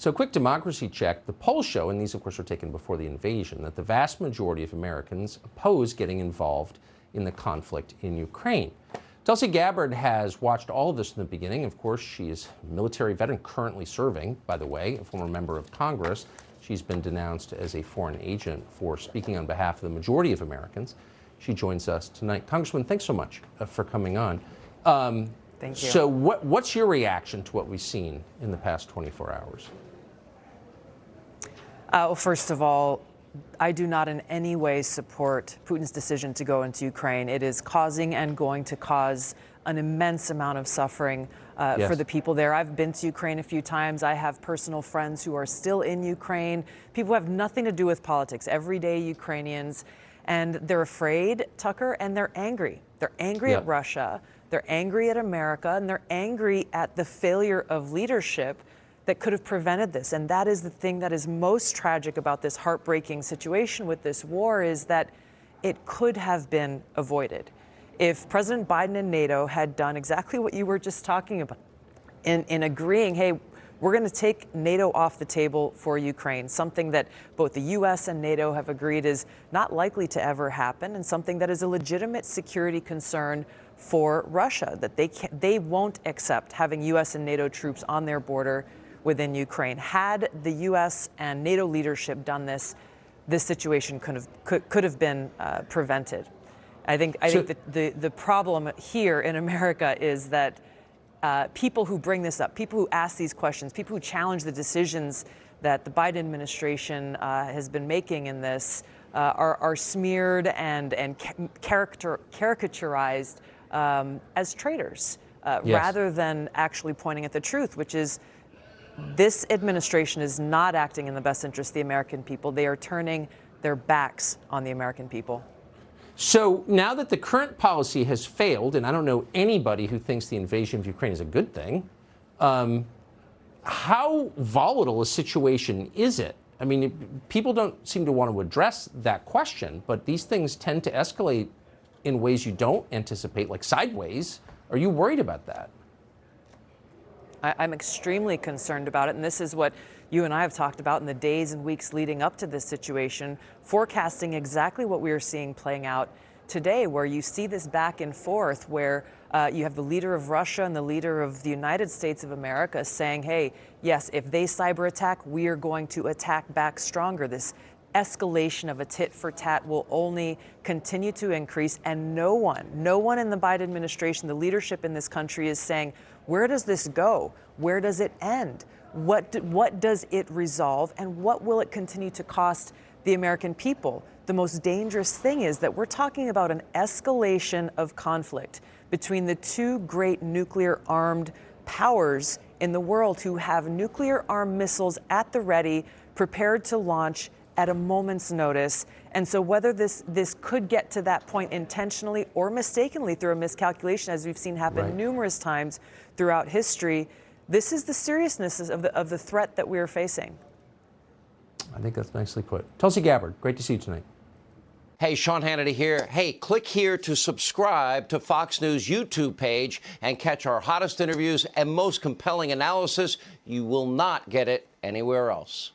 So, quick democracy check. The polls show, and these, of course, were taken before the invasion, that the vast majority of Americans oppose getting involved in the conflict in Ukraine. Tulsi Gabbard has watched all of this from the beginning. Of course, she is a military veteran currently serving, by the way, a former member of Congress. She's been denounced as a foreign agent for speaking on behalf of the majority of Americans. She joins us tonight. Congressman, thanks so much for coming on. Thank you. So what's your reaction to what we've seen in the past 24 hours? Well, first of all, I do not in any way support Putin's decision to go into Ukraine. It is causing and going to cause an immense amount of suffering for the people there. I've been to Ukraine a few times. I have personal friends who are still in Ukraine, people who have nothing to do with politics, everyday Ukrainians. And they're afraid, Tucker, and they're angry. They're angry at Russia, they're angry at America, and they're angry at the failure of leadership that could have prevented this. And that is the thing that is most tragic about this heartbreaking situation with this war, is that it could have been avoided. If President Biden and NATO had done exactly what you were just talking about in agreeing, hey, we're going to take NATO off the table for Ukraine, something that both the U.S. and NATO have agreed is not likely to ever happen, and something that is a legitimate security concern for Russia, that they won't accept having U.S. and NATO troops on their border within Ukraine. Had the U.S. and NATO leadership done this, this situation could have been prevented. I think that the problem here in America is that people who bring this up, people who ask these questions, people who challenge the decisions that the Biden administration has been making in this are smeared and caricaturized as traitors, rather than actually pointing at the truth, which is this administration is not acting in the best interest of the American people. They are turning their backs on the American people. So now that the current policy has failed, and I don't know anybody who thinks the invasion of Ukraine is a good thing, how volatile a situation is it? I mean, people don't seem to want to address that question, but these things tend to escalate in ways you don't anticipate, like sideways. Are you worried about that? I'm extremely concerned about it, and this is what you and I have talked about in the days and weeks leading up to this situation, forecasting exactly what we are seeing playing out today, where you see this back and forth, where you have the leader of Russia and the leader of the United States of America saying, hey, yes, if they cyber attack, we are going to attack back stronger. This escalation of a tit for tat will only continue to increase, and no one in the Biden administration, the leadership in this country, is saying, where does this go? Where does it end? What does it resolve, and what will it continue to cost the American people? The most dangerous thing is that we're talking about an escalation of conflict between the two great nuclear-armed powers in the world who have nuclear-armed missiles at the ready, prepared to launch at a moment's notice. And so whether this could get to that point intentionally or mistakenly through a miscalculation, as we've seen happen numerous times throughout history, this is the seriousness of the threat that we are facing. I think that's nicely put. Tulsi Gabbard, great to see you tonight. Hey, Sean Hannity here. Hey, click here to subscribe to Fox News YouTube page and catch our hottest interviews and most compelling analysis. You will not get it anywhere else.